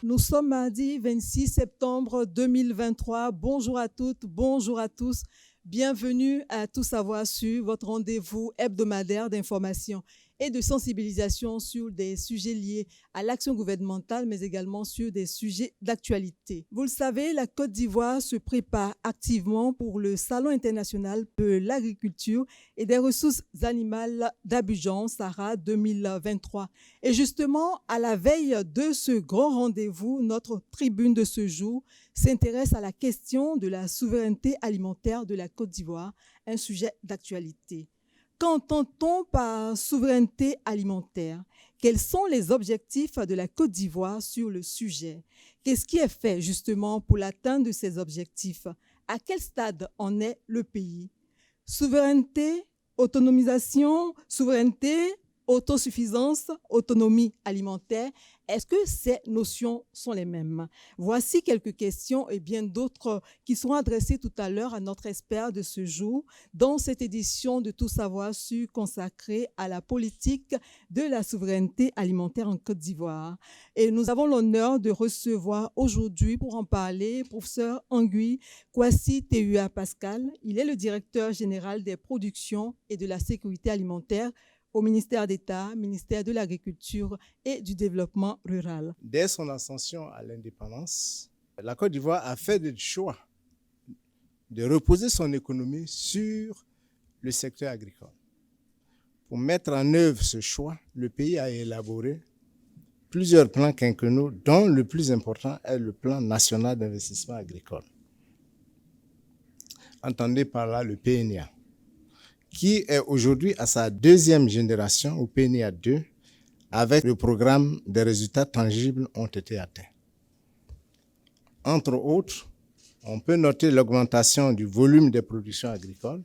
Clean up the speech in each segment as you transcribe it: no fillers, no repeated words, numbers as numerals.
Nous sommes mardi 26 septembre 2023. Bonjour à toutes, bonjour à tous. Bienvenue à Tout savoir sur votre rendez-vous hebdomadaire d'information et de sensibilisation sur des sujets liés à l'action gouvernementale, mais également sur des sujets d'actualité. Vous le savez, la Côte d'Ivoire se prépare activement pour le Salon international de l'agriculture et des ressources animales d'Abidjan, SARA 2023. Et justement, à la veille de ce grand rendez-vous, notre tribune de ce jour s'intéresse à la question de la souveraineté alimentaire de la Côte d'Ivoire, un sujet d'actualité. Qu'entend-on par souveraineté alimentaire? Quels sont les objectifs de la Côte d'Ivoire sur le sujet? Qu'est-ce qui est fait justement pour l'atteinte de ces objectifs? À quel stade en est le pays? Souveraineté, autonomisation, souveraineté, autosuffisance, autonomie alimentaire, est-ce que ces notions sont les mêmes? Voici quelques questions et bien d'autres qui seront adressées tout à l'heure à notre expert de ce jour dans cette édition de Tout savoir sur consacrée à la politique de la souveraineté alimentaire en Côte d'Ivoire. Et nous avons l'honneur de recevoir aujourd'hui pour en parler professeur Angui Kwasi Tehua Pascal. Il est le directeur général des productions et de la sécurité alimentaire au ministère d'État, ministère de l'Agriculture et du Développement rural. Dès son ascension à l'indépendance, la Côte d'Ivoire a fait le choix de reposer son économie sur le secteur agricole. Pour mettre en œuvre ce choix, le pays a élaboré plusieurs plans quinquennaux, dont le plus important est le plan national d'investissement agricole. Entendez par là le PNIA, qui est aujourd'hui à sa deuxième génération, au PNIA 2, avec le programme des résultats tangibles ont été atteints. Entre autres, on peut noter l'augmentation du volume des productions agricoles,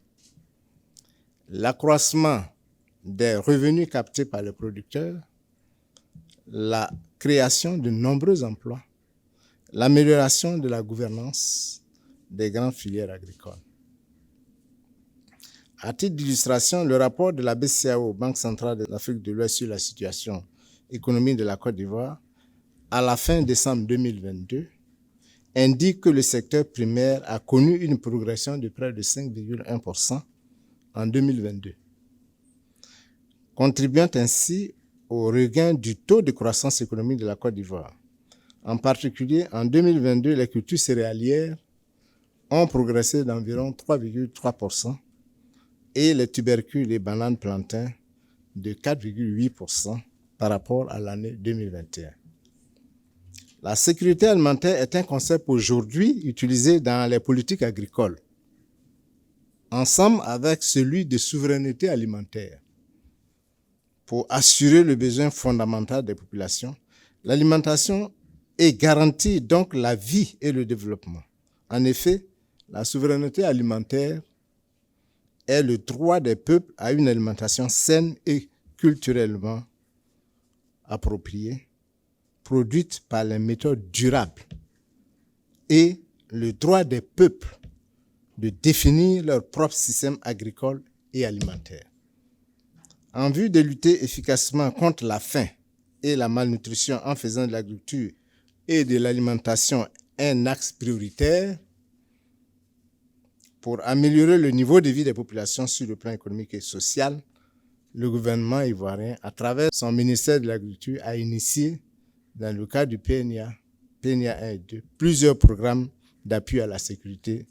l'accroissement des revenus captés par les producteurs, la création de nombreux emplois, l'amélioration de la gouvernance des grandes filières agricoles. À titre d'illustration, le rapport de la BCEAO, Banque centrale de l'Afrique de l'Ouest, sur la situation économique de la Côte d'Ivoire, à la fin décembre 2022, indique que le secteur primaire a connu une progression de près de 5,1% en 2022, contribuant ainsi au regain du taux de croissance économique de la Côte d'Ivoire. En particulier, en 2022, les cultures céréalières ont progressé d'environ 3,3%, et les tubercules et bananes plantains de 4,8% par rapport à l'année 2021. La sécurité alimentaire est un concept aujourd'hui utilisé dans les politiques agricoles, ensemble avec celui de souveraineté alimentaire. Pour assurer le besoin fondamental des populations, l'alimentation est garantie donc la vie et le développement. En effet, la souveraineté alimentaire est le droit des peuples à une alimentation saine et culturellement appropriée, produite par les méthodes durables, et le droit des peuples de définir leur propre système agricole et alimentaire. En vue de lutter efficacement contre la faim et la malnutrition en faisant de l'agriculture et de l'alimentation un axe prioritaire, pour améliorer le niveau de vie des populations sur le plan économique et social, le gouvernement ivoirien, à travers son ministère de l'Agriculture, a initié, dans le cadre du PNIA 1 et 2, plusieurs programmes d'appui à la sécurité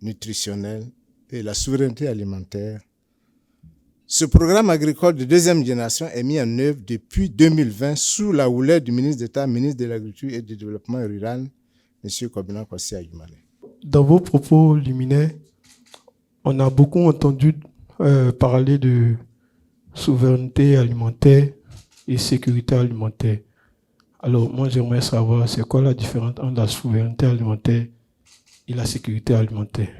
nutritionnelle et la souveraineté alimentaire. Ce programme agricole de deuxième génération est mis en œuvre depuis 2020 sous la houlette du ministre d'État, ministre de l'Agriculture et du Développement rural, M. Kobina Kwasi Ayumale. Dans vos propos liminaires, on a beaucoup entendu parler de souveraineté alimentaire et sécurité alimentaire. Alors, moi, j'aimerais savoir, c'est quoi la différence entre la souveraineté alimentaire et la sécurité alimentaire?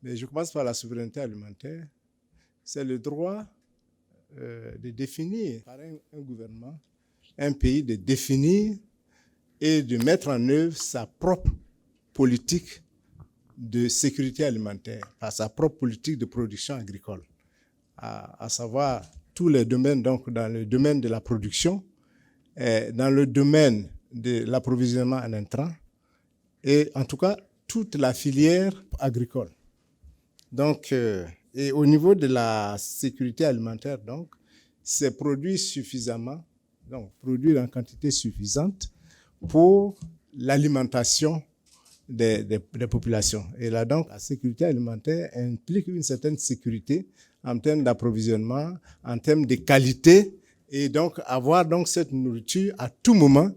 Mais je commence par la souveraineté alimentaire. C'est le droit de définir par un gouvernement, un pays, de définir et de mettre en œuvre sa propre politique de sécurité alimentaire, par sa propre politique de production agricole, à savoir tous les domaines, donc dans le domaine de la production, dans le domaine de l'approvisionnement en intrants et en tout cas toute la filière agricole. Donc, et au niveau de la sécurité alimentaire, donc, c'est produire suffisamment, donc produire en quantité suffisante pour l'alimentation des populations. Et là, donc, la sécurité alimentaire implique une certaine sécurité en termes d'approvisionnement, en termes de qualité, et donc avoir donc cette nourriture à tout moment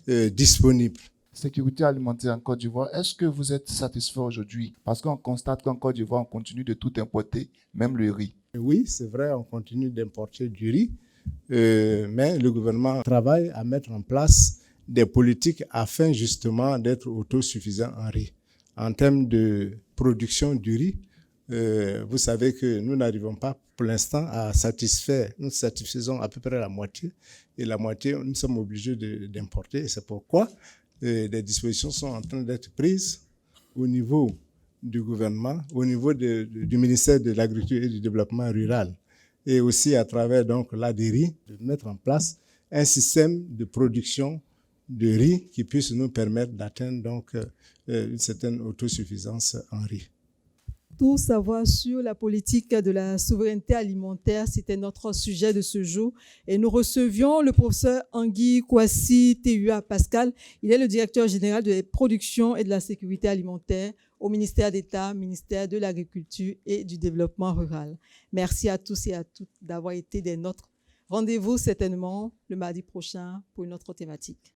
disponible. Sécurité alimentaire en Côte d'Ivoire, est-ce que vous êtes satisfait aujourd'hui? Parce qu'on constate qu'en Côte d'Ivoire, on continue de tout importer, même le riz. Oui, c'est vrai, on continue d'importer du riz, mais le gouvernement travaille à mettre en place des politiques afin justement d'être autosuffisant en riz. En termes de production du riz, vous savez que nous n'arrivons pas pour l'instant à satisfaire, nous satisfaisons à peu près la moitié, et la moitié, nous sommes obligés d'importer, et c'est pourquoi des dispositions sont en train d'être prises au niveau du gouvernement, au niveau du ministère de l'Agriculture et du Développement rural, et aussi à travers donc l'ADRI, de mettre en place un système de production de riz qui puisse nous permettre d'atteindre donc une certaine autosuffisance en riz. Tout savoir sur la politique de la souveraineté alimentaire, c'était notre sujet de ce jour. Et nous recevions le professeur Anguille Kouassi Tehua Pascal. Il est le directeur général de la production et de la sécurité alimentaire au ministère d'État, ministère de l'Agriculture et du Développement rural. Merci à tous et à toutes d'avoir été des nôtres. Rendez-vous certainement le mardi prochain pour une autre thématique.